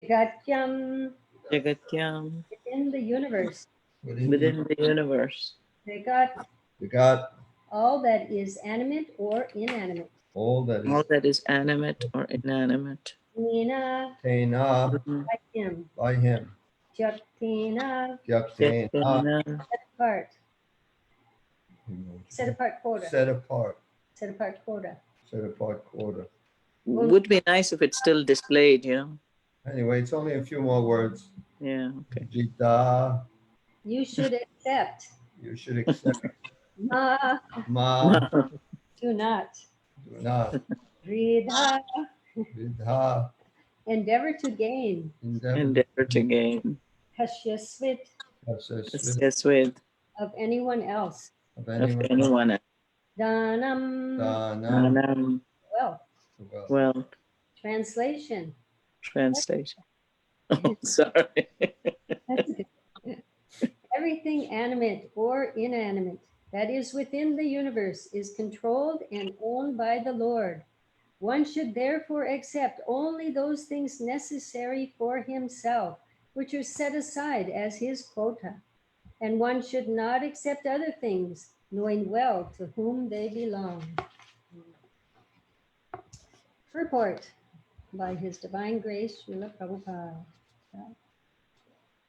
Jagatyam, Jagatyam, within the universe. within the universe. Jagat, all that is animate or inanimate. All that is animate or inanimate. Tena, Mhm. by him. Jaktena, Jaktena, set apart. Set apart quota. set apart. Set apart quota. Set apart quota. Would be nice if it's still displayed, you know. Anyway, it's only a few more words. Yeah, okay. Jita. You should accept. You should accept. Ma. Ma. Do not. Do not. Ridha. Vidha. Endeavor to gain. Endeavor to gain. Kashyasvit. Kashyasvit. Of anyone else. Of anyone else. Danam. Danam. Wealth. Wealth. Translation. Translation. Oh, sorry. That's good. Everything animate or inanimate that is within the universe is controlled and owned by the Lord. One should therefore accept only those things necessary for himself, which are set aside as his quota. And one should not accept other things, knowing well to whom they belong. Purport by His Divine Grace, Srila Prabhupada.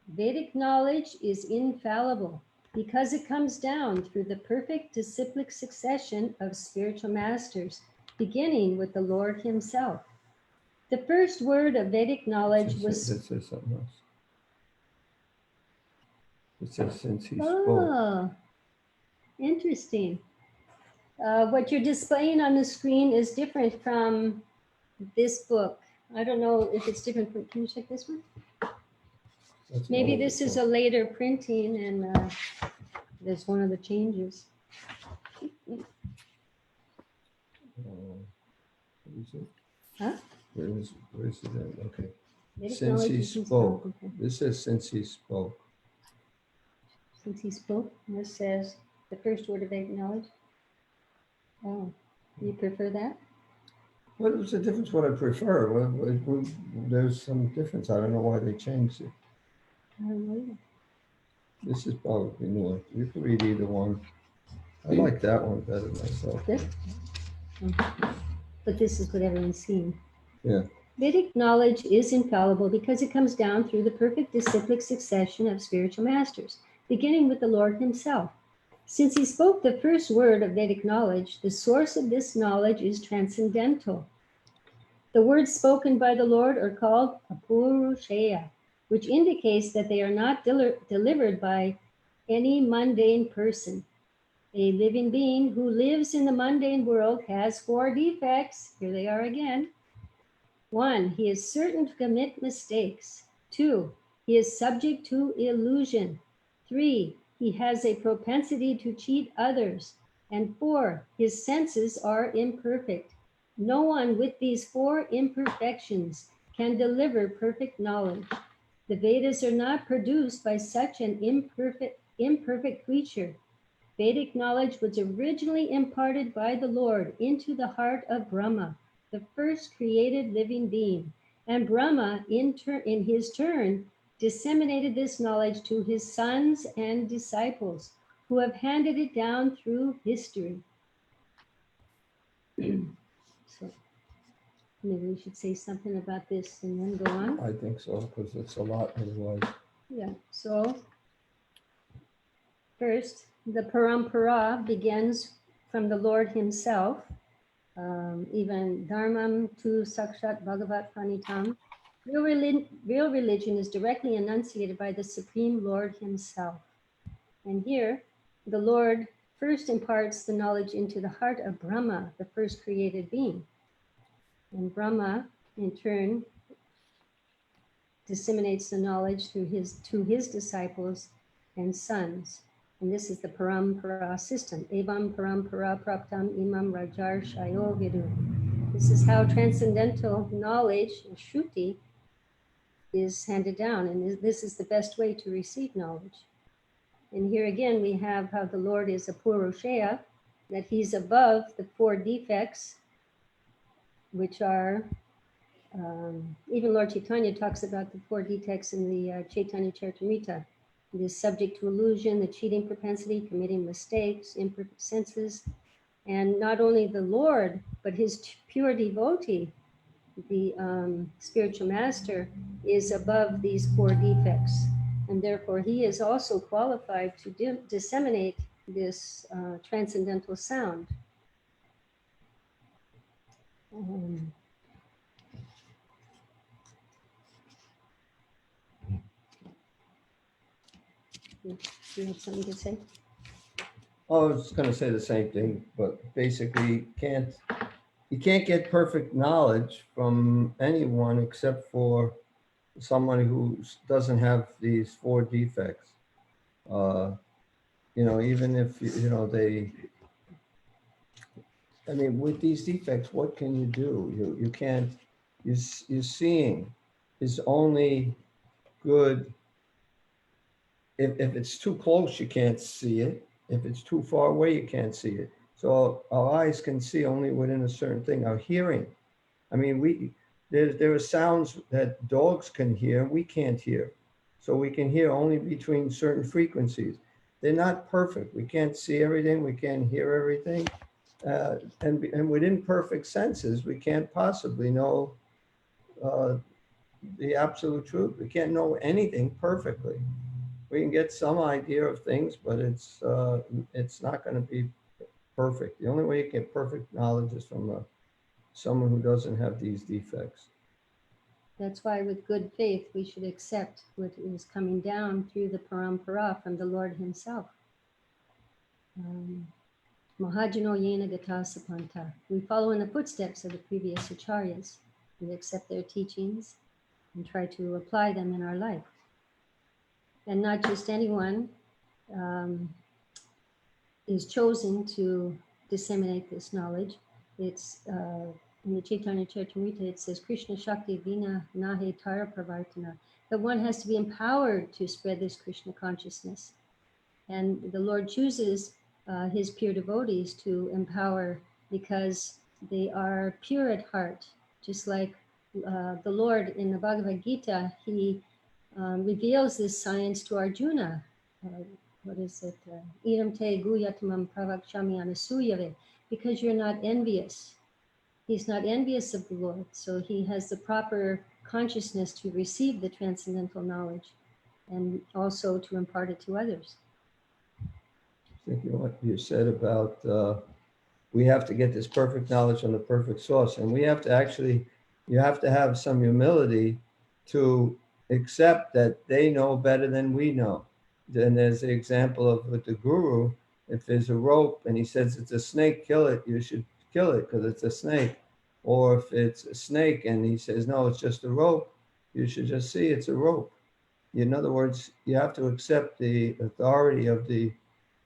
Vedic knowledge is infallible because it comes down through the perfect disciplic succession of spiritual masters, beginning with the Lord himself. The first word of Vedic knowledge was... It says something else. It says since he spoke. Interesting. What you're displaying on the screen is different from this book. I don't know if it's different from... Can you check this one? Maybe this is a later printing and there's one of the changes. What is it? Huh? Where is it at? Okay. Vedic Since he spoke. Okay. This says since he spoke. Since he spoke, this says the first word of Vedic knowledge. Oh, you prefer that? What was the difference? What I prefer? There's some difference. I don't know why they changed it. I don't know either. This is probably newer. You can read either one. I like that one better myself. This? Oh. But this is what everyone's seeing. Yeah. Vedic knowledge is infallible because it comes down through the perfect disciplic succession of spiritual masters, beginning with the Lord himself. Since he spoke the first word of Vedic knowledge, the source of this knowledge is transcendental. The words spoken by the Lord are called apurusheya, which indicates that they are not delivered by any mundane person. A living being who lives in the mundane world has 4 defects. Here they are again. 1, he is certain to commit mistakes. 2, he is subject to illusion. 3, he has a propensity to cheat others. And 4, his senses are imperfect. No one with these 4 imperfections can deliver perfect knowledge. The Vedas are not produced by such an imperfect creature. Vedic knowledge was originally imparted by the Lord into the heart of Brahma, the first created living being. And Brahma, in his turn, disseminated this knowledge to his sons and disciples, who have handed it down through history. So maybe we should say something about this and then go on. I think so, because it's a lot otherwise. Yeah, so first, the parampara begins from the Lord himself. Even dharmam tu sakshat bhagavat pranitam. Real religion is directly enunciated by the Supreme Lord himself. And here, the Lord first imparts the knowledge into the heart of Brahma, the first created being. And Brahma, in turn, disseminates the knowledge to his disciples and sons. And this is the parampara system. Evam parampara praptam imam rajar shayo vidu. This is how transcendental knowledge, shruti, is handed down. And this is the best way to receive knowledge. And here again, we have how the Lord is a purusheya, that he's above the 4 defects, which are even Lord Chaitanya talks about the 4 defects in the Chaitanya Charitamrita. It is subject to illusion, the cheating propensity, committing mistakes, imperfect senses, and not only the Lord, but his pure devotee, the spiritual master, is above these 4 defects. And therefore, he is also qualified to disseminate this transcendental sound. You have something to say? Oh, I was going to say the same thing, but basically you can't get perfect knowledge from anyone except for someone who doesn't have these 4 defects. Even if, I mean, with these defects, what can you do? You can't, your seeing is only good. If it's too close, you can't see it. If it's too far away, you can't see it. So our eyes can see only within a certain thing. Our hearing, I mean, there are sounds that dogs can hear, we can't hear. So we can hear only between certain frequencies. They're not perfect. We can't see everything. We can't hear everything. And with imperfect senses, we can't possibly know the absolute truth. We can't know anything perfectly. We can get some idea of things, but it's not going to be perfect. The only way you get perfect knowledge is from someone who doesn't have these defects. That's why with good faith, we should accept what is coming down through the parampara from the Lord himself. Mahajano yena gata sapanta. We follow in the footsteps of the previous acharyas. We accept their teachings and try to apply them in our life. And not just anyone is chosen to disseminate this knowledge. It's in the Chaitanya Charitamrita, it says, Krishna Shakti Vina Nahe Tara Pravartana. That one has to be empowered to spread this Krishna consciousness. And the Lord chooses his pure devotees to empower because they are pure at heart. Just like the Lord in the Bhagavad Gita, he reveals this science to Arjuna. What is it? Idam te guyatamam pravakshami anasuyave. Because you're not envious. He's not envious of the Lord, so he has the proper consciousness to receive the transcendental knowledge and also to impart it to others. Thinking what you said about we have to get this perfect knowledge from the perfect source, and we have to actually, you have to have some humility to accept that they know better than we know. Then there's the example of with the guru, if there's a rope and he says it's a snake, kill it, you should kill it because it's a snake. Or if it's a snake and he says, no, it's just a rope, you should just see it's a rope. In other words, you have to accept the authority of the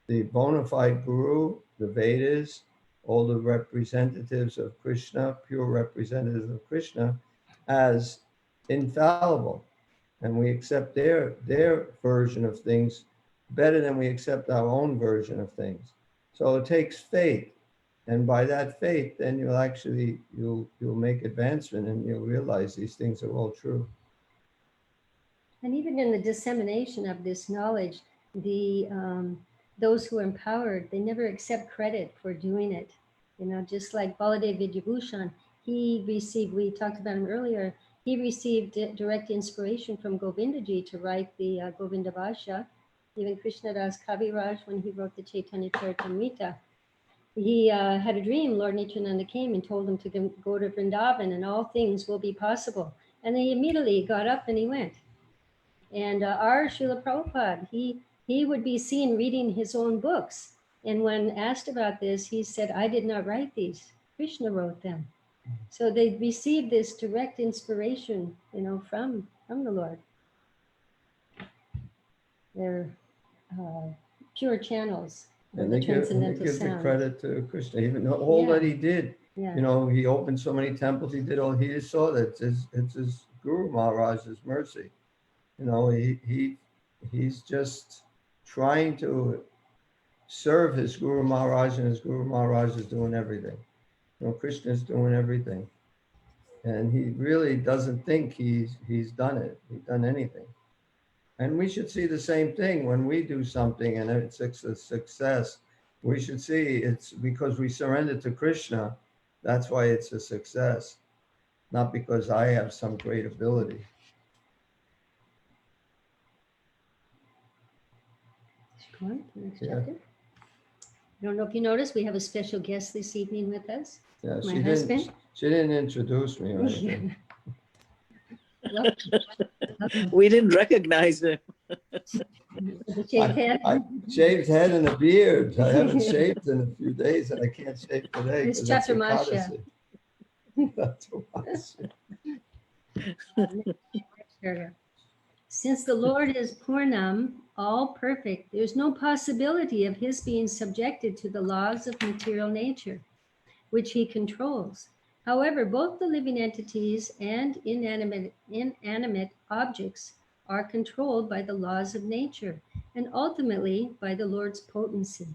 bona fide guru, the Vedas, all the representatives of Krishna, pure representatives of Krishna, as infallible. And we accept their version of things better than we accept our own version of things. So it takes faith. And by that faith, then you'll make advancement and you'll realize these things are all true. And even in the dissemination of this knowledge, those who are empowered, they never accept credit for doing it. Just like Baladev Vidyabhushan, he received, we talked about him earlier, he received direct inspiration from Govindaji to write the Govinda Bhasha. Even Krishnadas Kaviraj, when he wrote the Chaitanya Charitamrita, he had a dream. Lord Nityananda came and told him to go to Vrindavan and all things will be possible. And he immediately got up and he went. And our Srila Prabhupada, he would be seen reading his own books. And when asked about this, he said, I did not write these. Krishna wrote them. So they received this direct inspiration, from the Lord. They're pure channels. And they give the credit to Krishna, even though all that he did. Yeah. He opened so many temples, he did all he saw that it's his Guru Maharaj's mercy. He's just trying to serve his Guru Maharaj, and his Guru Maharaj is doing everything. Krishna is doing everything. And he really doesn't think he's done it. He's done anything. And we should see the same thing when we do something and it's a success. We should see it's because we surrendered to Krishna. That's why it's a success, not because I have some great ability. Next chapter. I don't know if you noticed, we have a special guest this evening with us. Yeah, My husband. She didn't introduce me or anything. We didn't recognize him. Shaved head. I shaved head and a beard. I haven't shaved in a few days, and I can't shave today. It's Chaturmasya. Since the Lord is Purnam, all perfect, there's no possibility of his being subjected to the laws of material nature, which he controls. However, both the living entities and inanimate objects are controlled by the laws of nature and ultimately by the Lord's potency.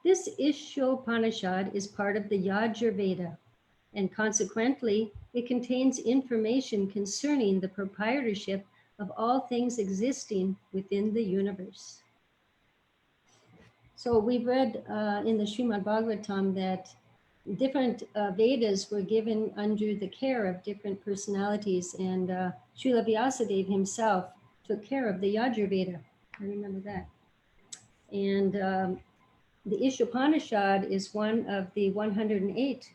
This Isopnisad is part of the Yajurveda, and consequently, it contains information concerning the proprietorship of all things existing within the universe. So we've read in the Srimad Bhagavatam that different Vedas were given under the care of different personalities, and Srila Vyasadeva himself took care of the Yajurveda. I remember that. And the Isopnisad is one of the 108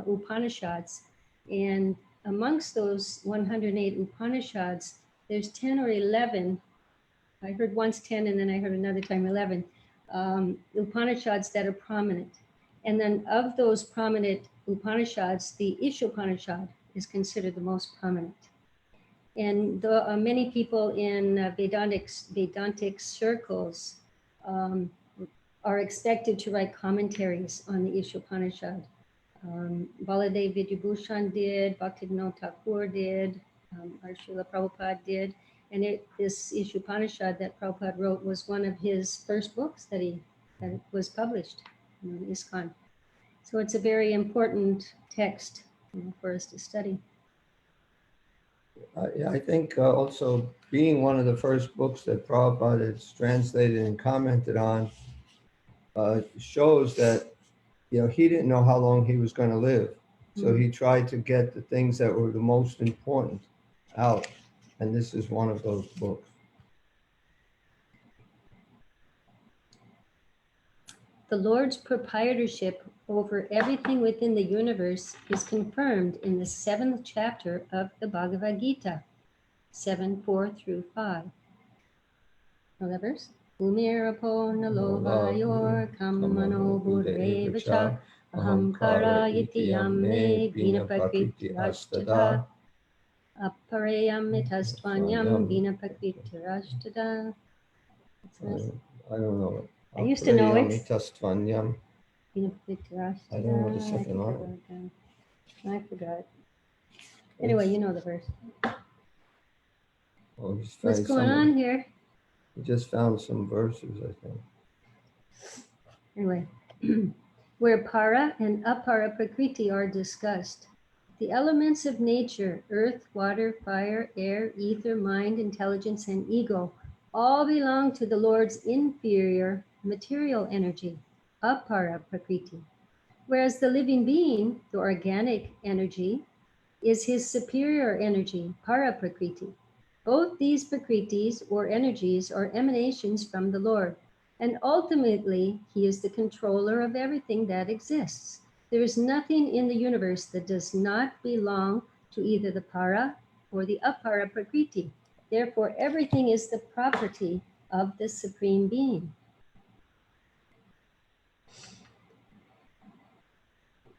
Upanishads. And amongst those 108 Upanishads, there's 10 or 11, I heard once 10 and then I heard another time 11, Upanishads that are prominent. And then of those prominent Upanishads, the Isopnisad is considered the most prominent. And many people in Vedantic circles are expected to write commentaries on the Isopnisad. Baladev Vidyabhushan did, Bhaktivinoda Thakur did, our Srila Prabhupada did. And this Isopnisad that Prabhupada wrote was one of his first books that was published in ISKCON. So it's a very important text for us to study. I think also being one of the first books that Prabhupada has translated and commented on shows that, he didn't know how long he was going to live. So he tried to get the things that were the most important out. And this is one of those books. The Lord's proprietorship over everything within the universe is confirmed in the 7th chapter of the Bhagavad Gita, 7:4-5. Know that verse? Umirapo nalovayor kamano buddhevacha ahamkara ityam me bina prakriti astada aparayam itastvanyam bina prakriti astada. I don't know it. I used to know it. I don't know the second line. I forgot. Anyway, you know the verse. Oh, What's going on here? He just found some verses, I think. Anyway, where para and apara prakriti are discussed, the elements of nature, earth, water, fire, air, ether, mind, intelligence, and ego, all belong to the Lord's inferior material energy, apara prakriti, whereas the living being, the organic energy, is his superior energy, para prakriti. Both these prakritis or energies are emanations from the Lord, and ultimately he is the controller of everything that exists. There is nothing in the universe that does not belong to either the para or the apara prakriti. Therefore, everything is the property of the Supreme Being.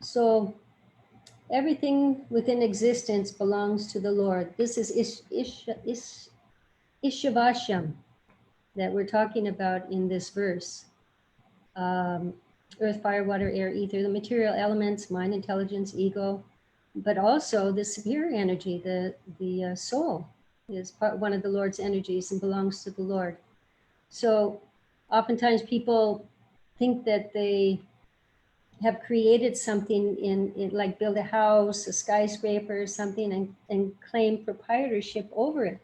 So everything within existence belongs to the Lord. This is Ishavashyam that we're talking about in this verse. Earth, fire, water, air, ether, the material elements, mind, intelligence, ego, but also the superior energy, the soul is one of the Lord's energies and belongs to the Lord. So oftentimes people think that they have created something in like build a house, a skyscraper or something, and claim proprietorship over it.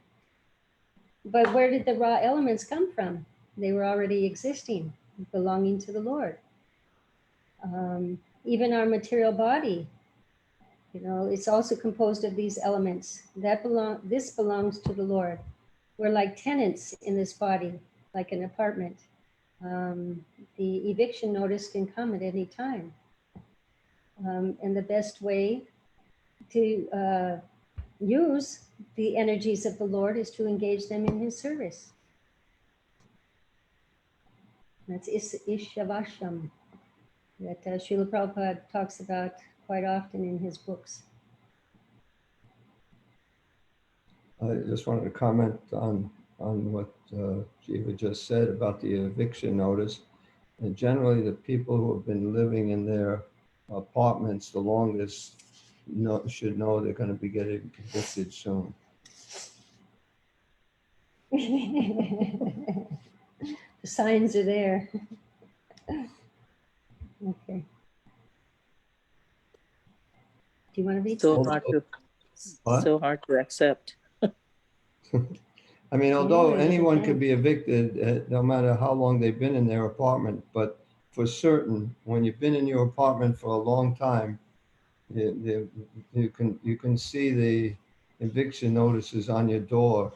But where did the raw elements come from? They were already existing, belonging to the Lord. Even our material body, you know, it's also composed of these elements. This belongs to the Lord. We're like tenants in this body, like an apartment. The eviction notice can come at any time. And the best way to use the energies of the Lord is to engage them in his service. That's Ishavasham, that Srila Prabhupada talks about quite often in his books. I just wanted to comment on what Jiva just said about the eviction notice. And generally, the people who have been living in their apartments the longest should know they're going to be getting evicted soon. The signs are there. Okay. Do you want to read So something? hard to accept. I mean, although Yeah, anyone yeah. could be evicted, no matter how long they've been in their apartment, but for certain, when you've been in your apartment for a long time, you can see the eviction notices on your door.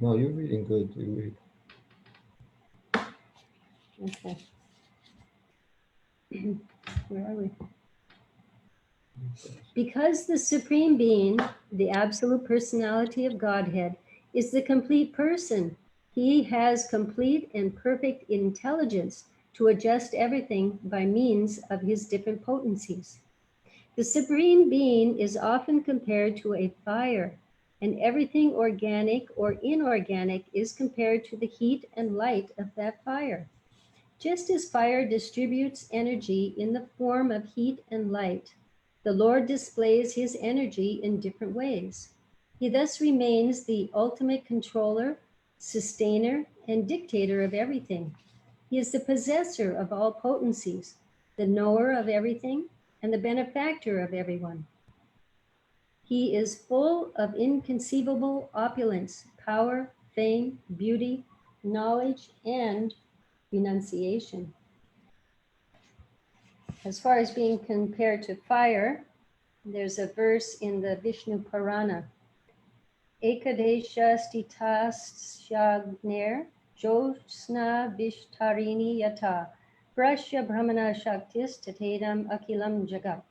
No, you're reading good. You read. Okay. Where are we? Because the Supreme Being, the absolute personality of Godhead, is the complete person, he has complete and perfect intelligence to adjust everything by means of his different potencies. The Supreme Being is often compared to a fire, and everything organic or inorganic is compared to the heat and light of that fire. Just as fire distributes energy in the form of heat and light, the Lord displays his energy in different ways. He thus remains the ultimate controller, sustainer, and dictator of everything. He is the possessor of all potencies, the knower of everything, and the benefactor of everyone. He is full of inconceivable opulence, power, fame, beauty, knowledge, and renunciation. As far as being compared to fire, there's a verse in the Vishnu Purana. Ekadesha stitashyagner josna vishtarini yata prasya brahmana shaktis tatedam akilam jagat.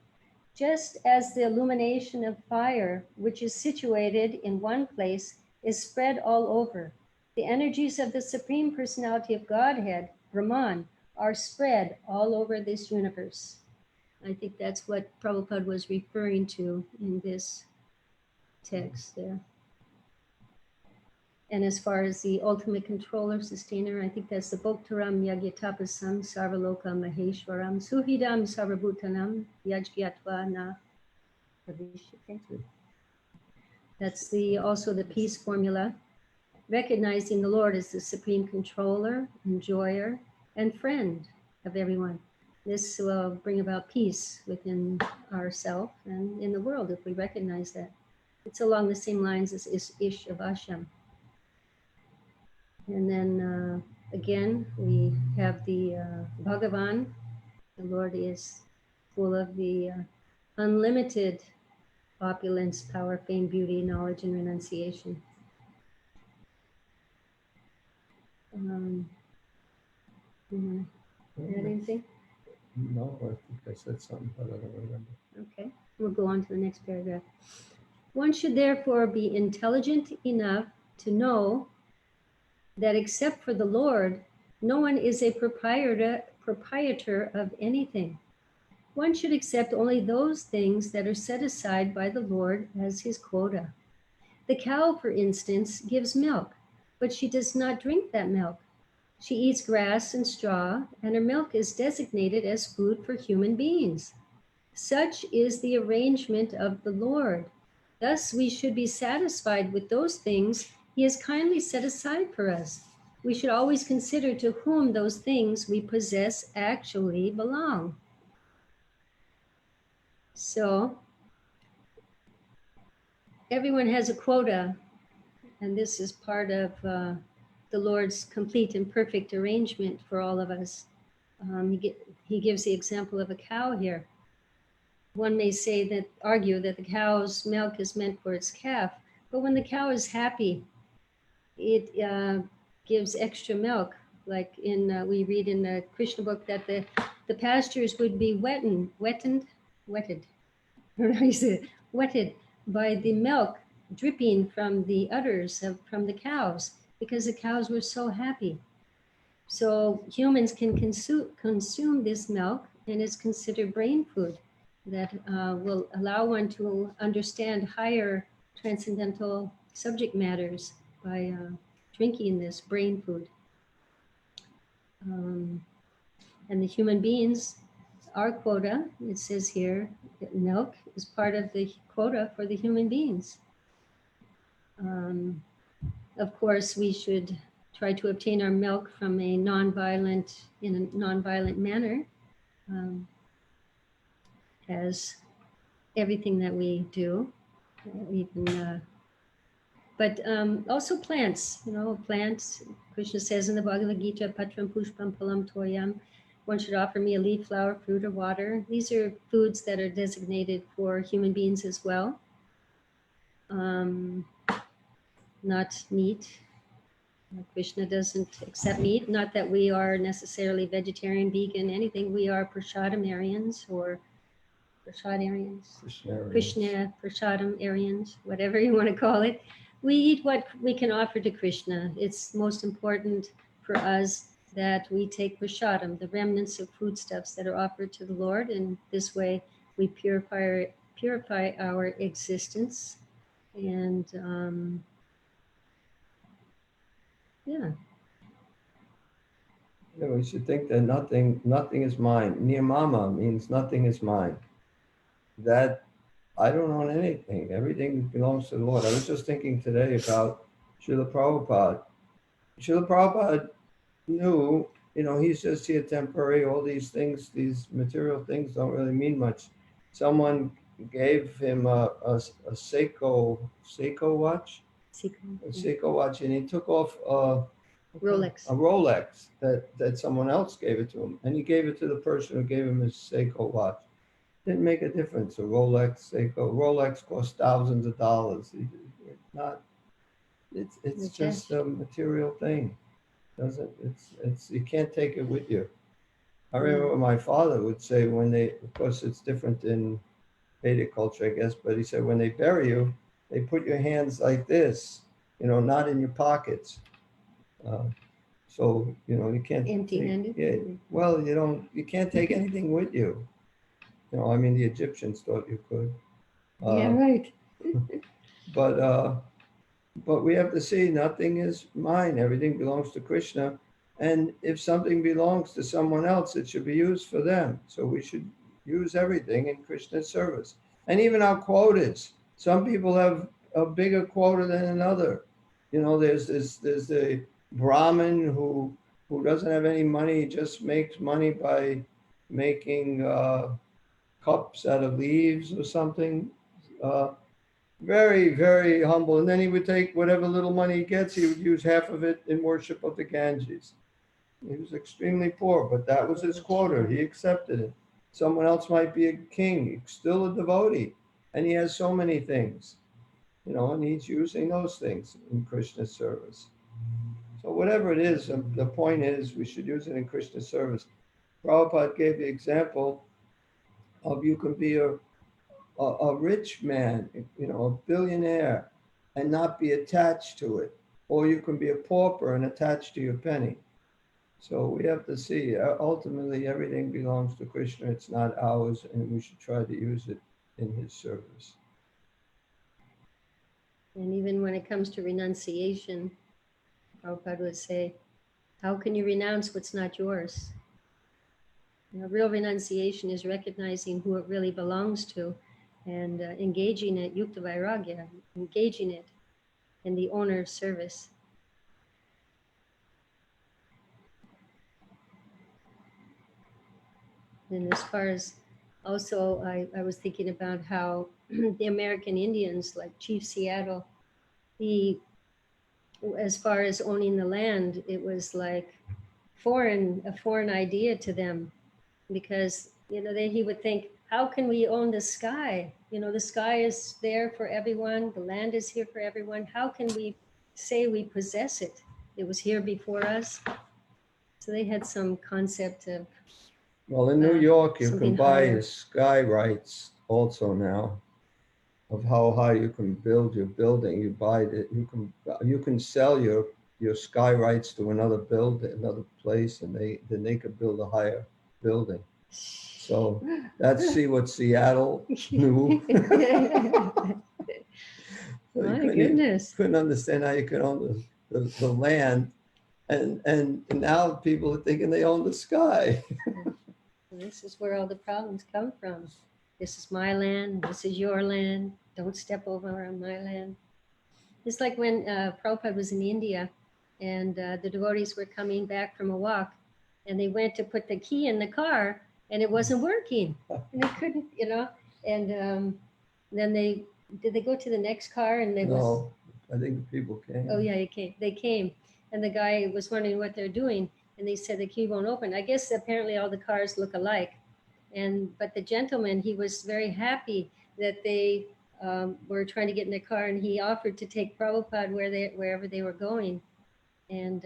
Just as the illumination of fire, which is situated in one place, is spread all over, the energies of the Supreme Personality of Godhead, Brahman, are spread all over this universe. I think that's what Prabhupada was referring to in this text there. And as far as the ultimate controller, sustainer, I think that's the Bhoktaram Yagyatapasam Sarvaloka Maheshwaram Suhidam Sarvabhutanam Yajgyatva Na Pravishyate. That's also the peace formula, recognizing the Lord as the supreme controller, enjoyer, and friend of everyone. This will bring about peace within ourselves and in the world if we recognize that. It's along the same lines as Ishavasham. And then again, we have the Bhagavan. The Lord is full of the unlimited opulence, power, fame, beauty, knowledge, and renunciation. Add anything? No, I think I said something, but I don't remember. Okay, we'll go on to the next paragraph. One should therefore be intelligent enough to know that except for the Lord, no one is a proprietor of anything. One should accept only those things that are set aside by the Lord as his quota. The cow, for instance, gives milk, but she does not drink that milk. She eats grass and straw, and her milk is designated as food for human beings. Such is the arrangement of the Lord. Thus we should be satisfied with those things he has kindly set aside for us. we should always consider to whom those things we possess actually belong. So everyone has a quota, and this is part of the Lord's complete and perfect arrangement for all of us. He gives the example of a cow here. One may argue that the cow's milk is meant for its calf, but when the cow is happy, it gives extra milk. Like we read in the Krishna book that the pastures would be wetted by the milk dripping from the udders from the cows, because the cows were so happy. So humans can consume this milk, and it's considered brain food that will allow one to understand higher transcendental subject matters by drinking this brain food. And the human beings, our quota, it says here, that milk is part of the quota for the human beings. Of course, we should try to obtain our milk from in a nonviolent manner, as everything that we do, but also plants. Plants. Krishna says in the Bhagavad Gita, "Patram pushpam phalam toyam." One should offer me a leaf, flower, fruit, or water. These are foods that are designated for human beings as well. Not meat. Krishna doesn't accept meat. Not that we are necessarily vegetarian, vegan, anything. We are Prashadamarians or Prashadarians. Krishna Prashadamarians, whatever you want to call it. We eat what we can offer to Krishna. It's most important for us that we take prashadam, the remnants of foodstuffs that are offered to the Lord, and this way we purify our existence. And Yeah, we should think that nothing is mine. Nirmama means nothing is mine. That I don't own anything. Everything belongs to the Lord. I was just thinking today about Srila Prabhupada. Srila Prabhupada knew, he's just here temporary. All these things, these material things don't really mean much. Someone gave him a Seiko watch. A Seiko watch, and he took off a Rolex that someone else gave it to him, and he gave it to the person who gave him his Seiko watch. Didn't make a difference. A Rolex costs thousands of dollars. It's just a material thing. You can't take it with you. I remember what my father would say of course it's different in Vedic culture, I guess, but he said when they bury you, they put your hands like this, not in your pockets. So, you can't. Empty-handed? Well, you can't take anything with you. The Egyptians thought you could. Yeah, right. But we have to see nothing is mine. Everything belongs to Krishna. And if something belongs to someone else, it should be used for them. So we should use everything in Krishna's service. And even our quotas. Some people have a bigger quota than another. There's the Brahmin who doesn't have any money, he just makes money by making cups out of leaves or something. Very, very humble. And then he would take whatever little money he gets, he would use half of it in worship of the Ganges. He was extremely poor, but that was his quota. He accepted it. Someone else might be a king, still a devotee, and he has so many things, and he's using those things in Krishna's service. So whatever it is, the point is we should use it in Krishna's service. Prabhupada gave the example of you can be a rich man, a billionaire, and not be attached to it. Or you can be a pauper and attached to your penny. So we have to see, ultimately everything belongs to Krishna. It's not ours, and we should try to use it in his service. And even when it comes to renunciation, Prabhupada would say, how can you renounce what's not yours? Real renunciation is recognizing who it really belongs to and engaging it, yukta vairagya, engaging it in the owner's service. And as far as also, I was thinking about how the American Indians, like Chief Seattle, as far as owning the land, it was like a foreign idea to them, because he would think, how can we own the sky? The sky is there for everyone, the land is here for everyone. How can we say we possess it? It was here before us. So they had some concept of Well, in New York, you something can buy higher. the sky rights also now, of how high you can build your building. You buy it. You can sell your sky rights to another place, and they could build a higher building. So see what Seattle knew. My goodness. Couldn't understand how you could own the land, and now people are thinking they own the sky. This is where all the problems come from. This is my land. This is your land. Don't step over on my land. It's like when Prabhupada was in India, and the devotees were coming back from a walk, and they went to put the key in the car, and it wasn't working, and they couldn't, and then did they go to the next car, and they No, I think the people came. Oh yeah, they came, and the guy was wondering what they're doing, and they said the key won't open. I guess apparently all the cars look alike, but the gentleman, he was very happy that they were trying to get in the car, and he offered to take Prabhupada wherever they were going. And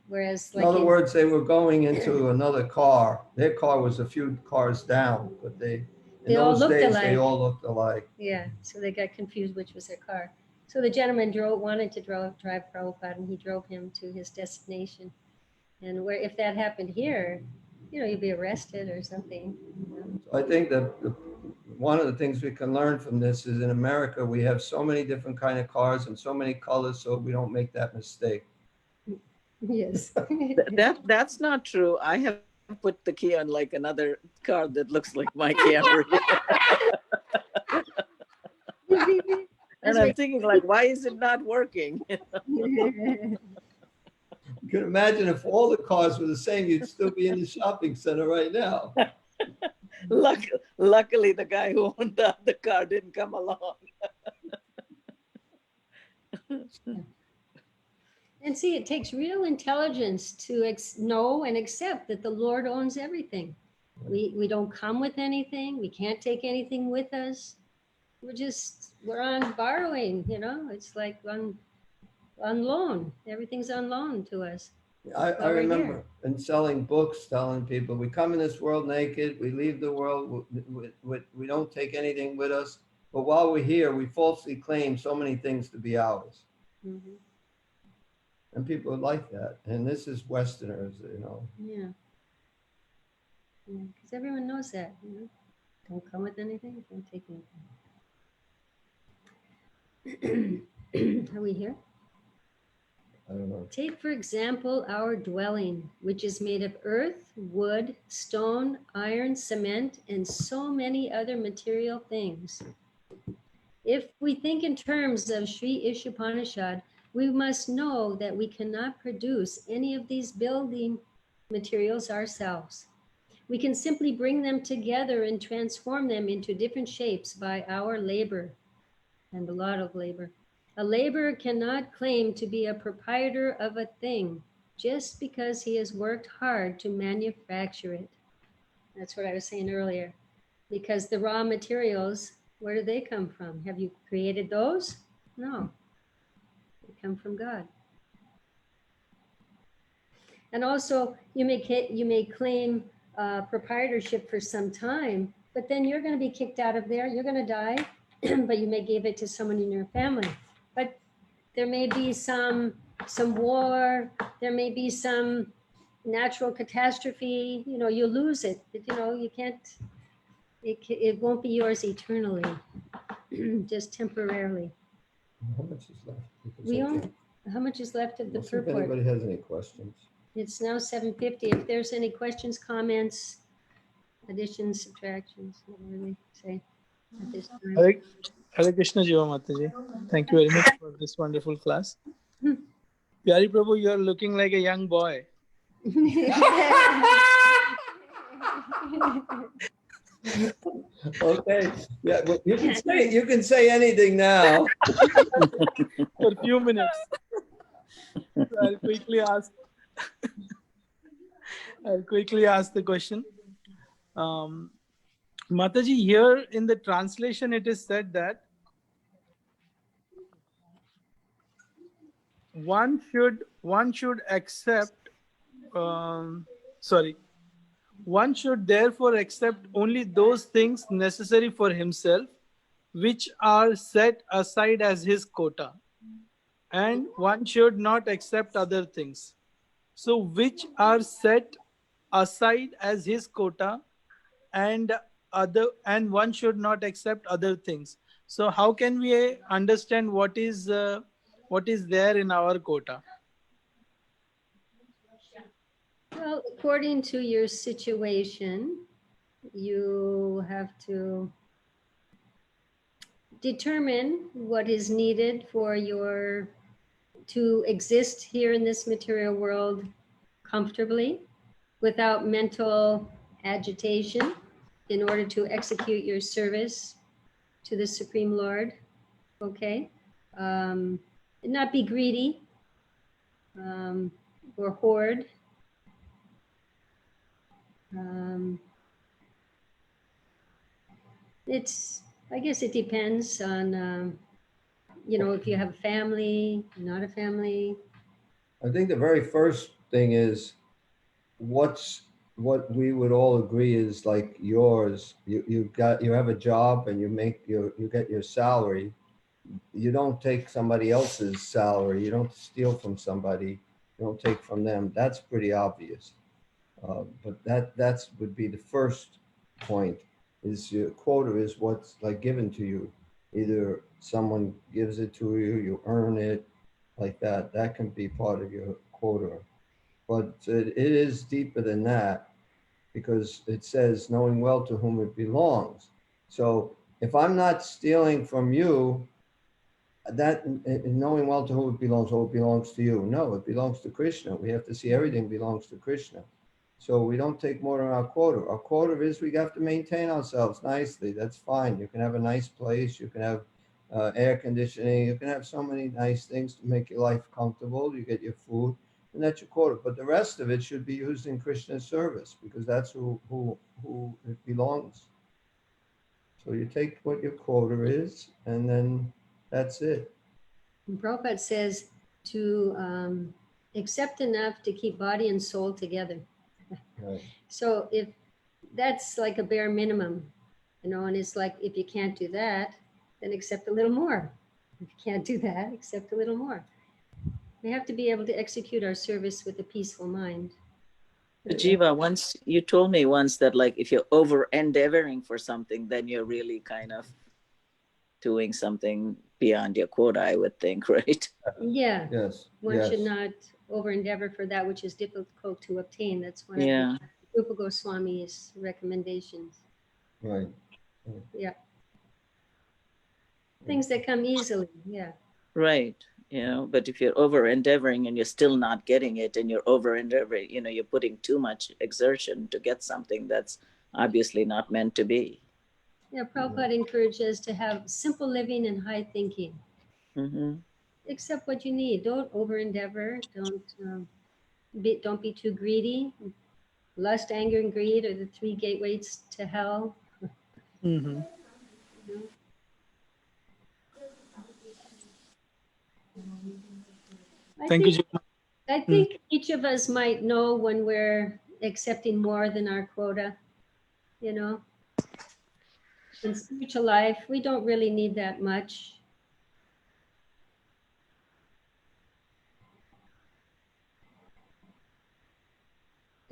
whereas, like in other words, they were going into another car. Their car was a few cars down, but in those days they all looked alike. Yeah, so they got confused which was their car. So the gentleman wanted to drive Prabhupada, and he drove him to his destination. And if that happened here, you'd be arrested or something. So I think that one of the things we can learn from this is, in America, we have so many different kind of cars and so many colors, so we don't make that mistake. Yes. That's not true. I have put the key on like another car that looks like my Camry. And I'm thinking, like, why is it not working? You can imagine if all the cars were the same, you'd still be in the shopping center right now. Luckily, the guy who owned the other car didn't come along. And see, it takes real intelligence to know and accept that the Lord owns everything. We don't come with anything. We can't take anything with us. We're on borrowing, it's like on loan. Everything's on loan to us. I remember in selling books, telling people, we come in this world naked, we leave the world, we don't take anything with us. But while we're here, we falsely claim so many things to be ours. Mm-hmm. And people like that. And this is Westerners, Yeah. Because everyone knows that, Don't come with anything, don't take anything. Are we here? I don't know. Take, for example, our dwelling, which is made of earth, wood, stone, iron, cement, and so many other material things. If we think in terms of Sri Isopnisad, we must know that we cannot produce any of these building materials ourselves. We can simply bring them together and transform them into different shapes by our labor, and a lot of labor. A laborer cannot claim to be a proprietor of a thing just because he has worked hard to manufacture it. That's what I was saying earlier. Because the raw materials, where do they come from? Have you created those? No. They come from God. And also, you may claim proprietorship for some time, but then you're going to be kicked out of there. You're going to die, but you may give it to someone in your family. But there may be some war. There may be some natural catastrophe. You'll lose it. But, you can't. It won't be yours eternally, just temporarily. How much is left? How much is left of the purport? If anybody has any questions. It's now 7:50. If there's any questions, comments, additions, subtractions, whatever they say at this time. Hare Krishna, Jiva Mataji. Thank you very much for this wonderful class. Pyari Prabhu, you are looking like a young boy. Okay. Yeah, but you can say anything now. For a few minutes. So I'll quickly ask the question. Mataji, here in the translation, it is said that one should accept. Sorry. One should therefore accept only those things necessary for himself, which are set aside as his quota, and one should not accept other things. So, which are set aside as his quota, and one should not accept other things. So, how can we understand what is there in our quota? Well, according to your situation, you have to determine what is needed for to exist here in this material world comfortably without mental agitation in order to execute your service to the Supreme Lord. Okay? And not be greedy or hoard. I guess it depends on, if you have a family, not a family. I think the very first thing is what we would all agree is like yours. You have a job and you get your salary. You don't take somebody else's salary. You don't steal from somebody. You don't take from them. That's pretty obvious. But that's would be the first point. Is your quota is what's like given to you. Either someone gives it to you, you earn it, like that. That can be part of your quota. But it is deeper than that, because it says knowing well to whom it belongs. So if I'm not stealing from you, that knowing well to whom it belongs to you. No, it belongs to Krishna. We have to see everything belongs to Krishna. So we don't take more than our quota. Our quota is we have to maintain ourselves nicely. That's fine. You can have a nice place. You can have air conditioning. You can have so many nice things to make your life comfortable. You get your food, and that's your quota. But the rest of it should be used in Krishna's service, because that's who it belongs. So you take what your quota is, and then that's it. And Prabhupada says to accept enough to keep body and soul together. Right. So if that's like a bare minimum, and it's like, if you can't do that, then accept a little more. If you can't do that, accept a little more. We have to be able to execute our service with a peaceful mind. Jiva, once you told me once that like if you're over endeavoring for something, then you're really kind of doing something beyond your quota, I would think, right? Yeah. Yes. One yes. should not over endeavor for that which is difficult to obtain. That's one Yeah. of Rupa Goswami's recommendations. Right. Yeah. Things that come easily. Yeah. Right. But if you're over endeavoring and you're still not getting it, and you're over endeavoring, you're putting too much exertion to get something that's obviously not meant to be. Yeah, Prabhupada encourages to have simple living and high thinking. Mm-hmm. Accept what you need. Don't over endeavor. Don't be too greedy. Lust, anger, and greed are the 3 gateways to hell. Mm-hmm. Thank you, Jiva. I think each of us might know when we're accepting more than our quota. In spiritual life, we don't really need that much.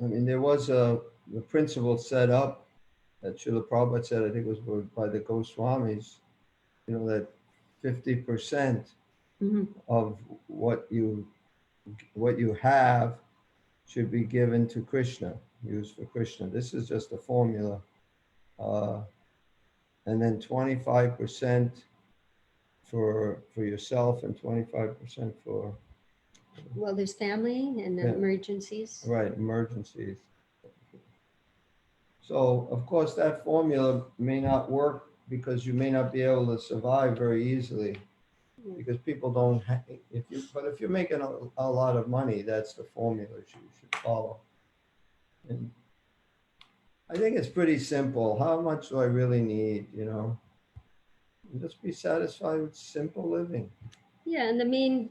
I mean, there was the principle set up that Srila Prabhupada said, I think it was by the Goswamis, that 50% of what you have should be given to Krishna, used for Krishna. This is just a formula. And then 25% for yourself and 25% for... Well, there's family and emergencies. Right, emergencies. So of course that formula may not work because you may not be able to survive very easily because people don't, if you're making a lot of money, that's the formula you should follow. And I think it's pretty simple. How much do I really need, you know? Just be satisfied with simple living. Yeah, and the main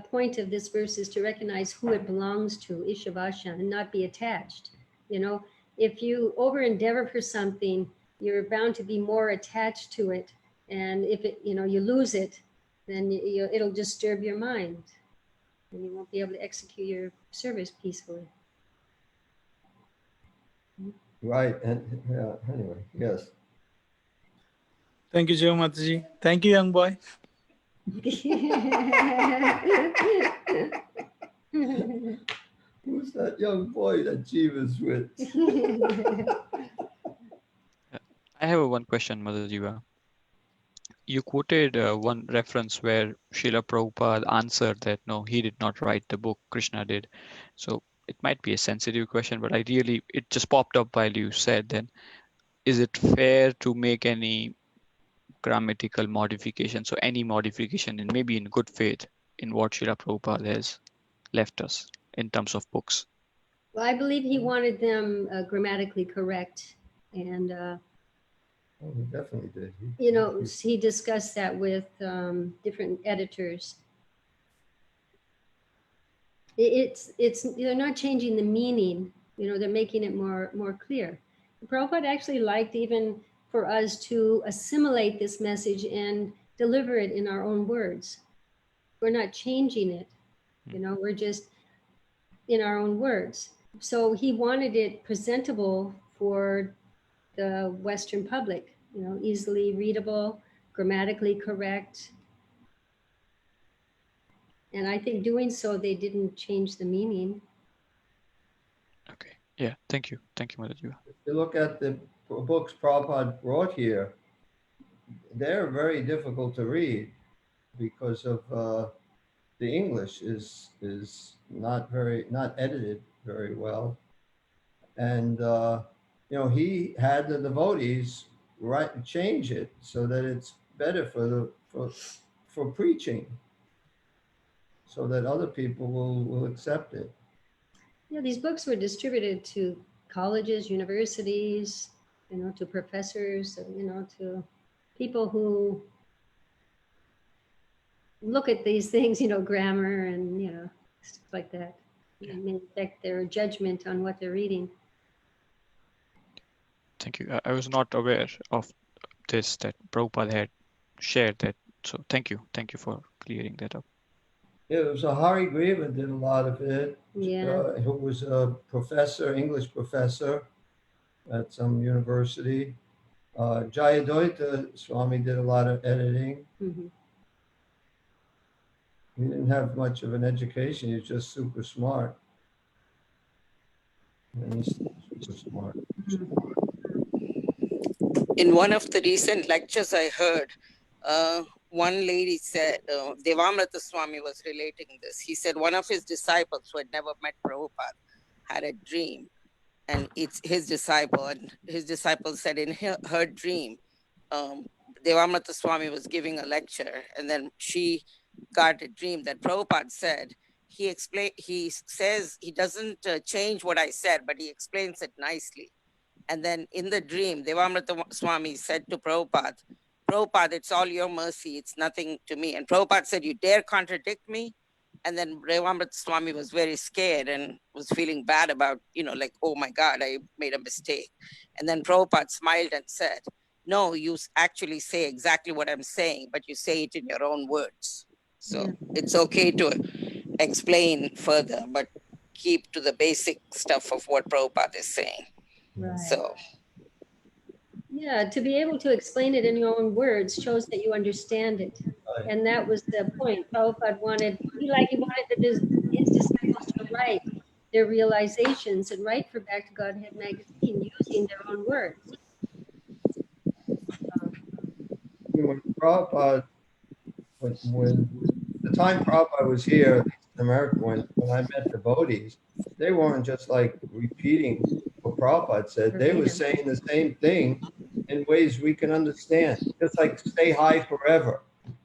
point of this verse is to recognize who it belongs to, Ishavasha, and not be attached. You know, if you over endeavor for something, you're bound to be more attached to it. And if it, you know, you lose it, then it'll disturb your mind and you won't be able to execute your service peacefully. Right. And yeah, anyway, yes. Thank you, Jiva Mataji. Thank you, young boy. Who's that young boy that Jiva's with? I have one question, Mother Jiva. You quoted one reference where Srila Prabhupada answered that no, he did not write the book, Krishna did. So it might be a sensitive question, but it just popped up while you said, then is it fair to make any grammatical modification? So any modification, and maybe in good faith, in what Srila Prabhupada has left us in terms of books? Well, I believe he wanted them grammatically correct. And Oh, he definitely did. you know, he discussed that with different editors. It's they're not changing the meaning, you know, they're making it more clear. Prabhupada actually liked even for us to assimilate this message and deliver it in our own words. We're not changing it, you know, we're just in our own words. So he wanted it presentable for the Western public, you know, easily readable, grammatically correct. And I think doing so, they didn't change the meaning. Okay. Yeah. Thank you. Thank you, Mother Jiva. If you look at the books Prabhupada brought here, they're very difficult to read because of the English is not edited very well. And you know, he had the devotees change it so that it's better for preaching, so that other people will accept it. Yeah, these books were distributed to colleges, universities, you know, to professors, you know, to people who look at these things, you know, grammar and, you know, stuff like that. It may affect their judgment on what they're reading. Thank you. I was not aware of this, that Prabhupada had shared that. So thank you. Thank you for clearing that up. Yeah, it was a Hari Griva did a lot of it. Yeah. Who was a professor, English professor at some university. Jayadoita Swami did a lot of editing. Mm-hmm. He didn't have much of an education. He was just super smart. And he's super smart. In one of the recent lectures I heard, one lady said, Devamrata Swami was relating this. He said one of his disciples who had never met Prabhupada had a dream. And it's his disciple. And his disciple said in her dream, Devamrata Swami was giving a lecture. And then she got a dream that Prabhupada said, he says, he doesn't change what I said, but he explains it nicely. And then in the dream, Devamrata Swami said to Prabhupada, Prabhupada, it's all your mercy, it's nothing to me. And Prabhupada said, you dare contradict me? And then Devamrata Swami was very scared and was feeling bad about, you know, like, oh my God, I made a mistake. And then Prabhupada smiled and said, no, you actually say exactly what I'm saying, but you say it in your own words. So it's okay to explain further, but keep to the basic stuff of what Prabhupada is saying. Right. So, yeah, to be able to explain it in your own words shows that you understand it. Right. And that was the point. Prabhupada wanted his disciples to write their realizations and write for Back to Godhead magazine using their own words. When Prabhupada, when the time Prabhupada was here in America, when I met devotees, they weren't just like repeating what Prabhupada said. They were saying the same thing in ways we can understand. Just like stay high forever.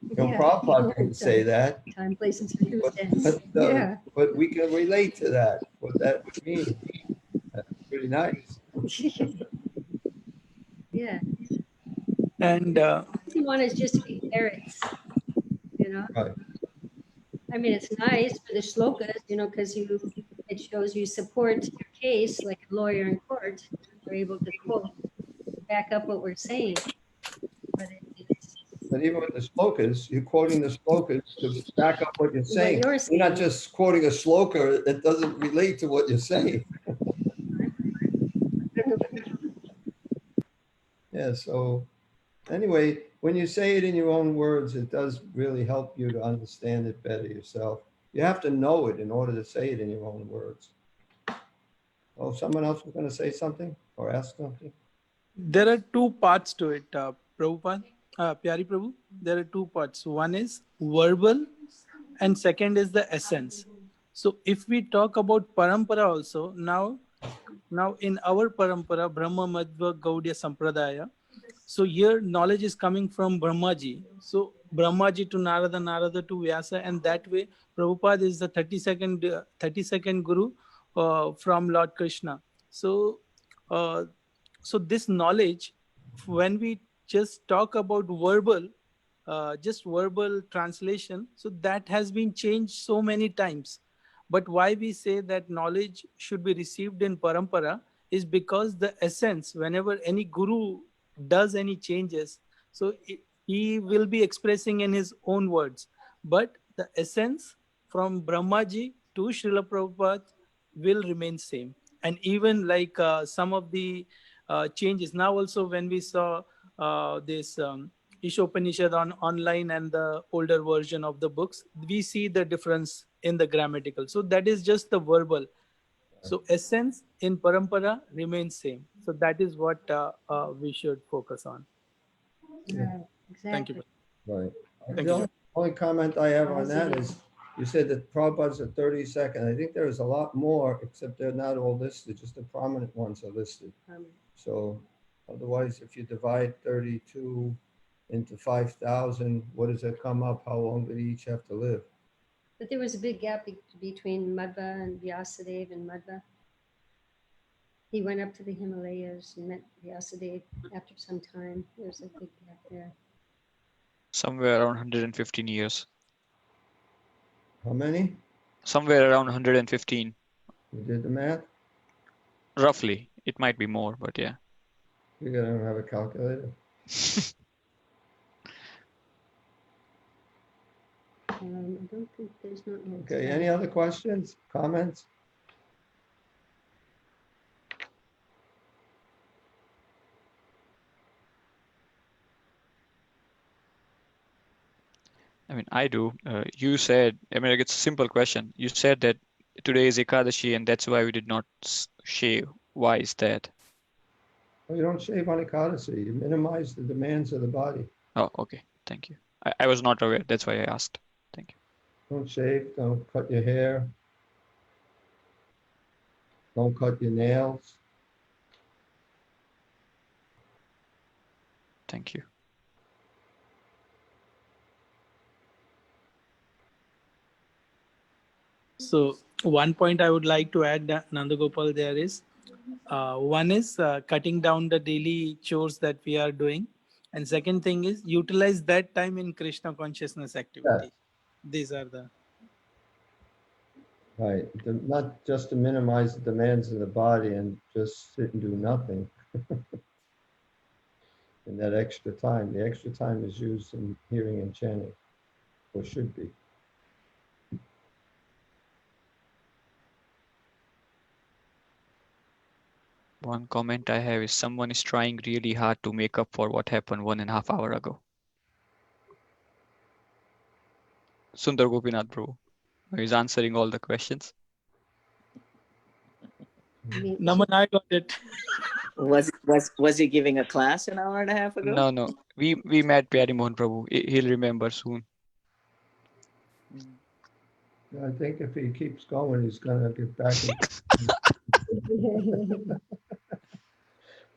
You know, Yeah. Prabhupada didn't say that, Time, place, and circumstance. but we can relate to that, what that would mean. That's pretty nice. Yeah. And He wanted us just to be parrots, you know. Right. I mean, it's nice for the shlokas, you know, because it shows you support your case like a lawyer in court. We're able to quote, back up what we're saying. But it's But even with the slokas, you're quoting the slokas to back up what you're saying. you're You're not saying. just quoting a sloka that doesn't relate to what you're saying. Yeah, so anyway, when you say it in your own words, it does really help you to understand it better yourself. You have to know it in order to say it in your own words. Oh, someone else was going to say something or ask something? there are two parts to it, Prabhupada, Pyari Prabhu. There are two parts. One is verbal and second is the essence. So if we talk about parampara also, now in our parampara, Brahma Madhva Gaudiya Sampradaya, so here knowledge is coming from Brahmaji. So Brahmaji to Narada, Narada to Vyasa, and that way Prabhupada is the 32nd Guru from Lord Krishna. So so this knowledge, when we just talk about verbal, just verbal translation, so that has been changed so many times. But why we say that knowledge should be received in parampara is because the essence, whenever any guru does any changes, so he will be expressing in his own words. But the essence from Brahmaji to Srila Prabhupada will remain same. And even like some of the changes now also, when we saw this Isopnisad online and the older version of the books, we see the difference in the grammatical. So that is just the verbal. So essence in parampara remains same. So that is what we should focus on. Right, Thank exactly. you. Right. Thank The you. only comment I have on that is, you said that Prabhupada's at 32nd. I think there is a lot more, except they're not all listed, just the prominent ones are listed. So otherwise, if you divide 32 into 5,000, what does it come up? How long did each have to live? But there was a big gap between Madhva and Vyasadeva and Madhva. He went up to the Himalayas and met Vyasadeva after some time. There's a big gap there. Somewhere around 115 years. How many? Somewhere around 115. You did the math? Roughly. It might be more, but yeah. You don't have a calculator? I don't think there's not. Okay, any other questions, comments? I mean, I do. You said, I mean, like, it's a simple question. You said that today is Ekadashi and that's why we did not shave. Why is that? Well, you don't shave on Ekadasi. You minimize the demands of the body. Oh, okay. Thank you. I was not aware. That's why I asked. Thank you. Don't shave, don't cut your hair. Don't cut your nails. Thank you. So one point I would like to add, Nandagopal, there is, one is cutting down the daily chores that we are doing. And second thing is utilize that time in Krishna consciousness activity. These are the... Right, not just to minimize the demands of the body and just sit and do nothing. And that extra time, the extra time is used in hearing and chanting, or should be. One comment I have is someone is trying really hard to make up for what happened 1.5 hours ago. Sundar Gopinath Prabhu. He's answering all the questions. Naman, I got it. Was he giving a class an hour and a half ago? No. We met Pyari Mohan Prabhu. He'll remember soon. I think if he keeps going, he's gonna get back.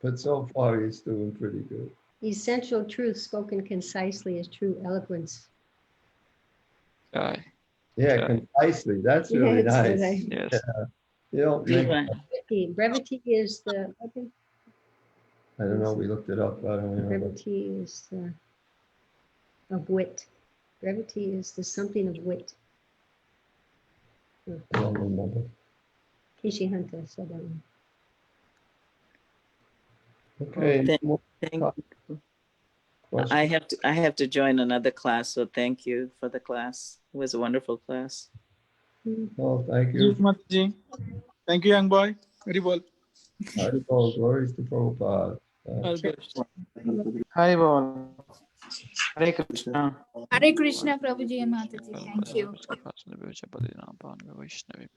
But so far, he's doing pretty good. Essential truth spoken concisely is true eloquence. Aye. Yeah, Sure. concisely. That's Yeah, really it's nice. good. Yes. You don't make, Jiva, Brevity is the, I think I don't know, we looked it up, I don't remember. brevity is the, of wit. Brevity is the something of wit. I don't remember. Kishi Hunter said that one. Okay. Thank- more thank- questions? I have to join another class, so thank you for the class. It was a wonderful class. Oh, thank Thank you, you. Mataji. Thank you, young boy. Very well. Haribol, glories to Prabhupada. All best. Hi, Bol. Hare Krishna. Hare Krishna, Prabhuji and Mataji. Thank you. Namaskar.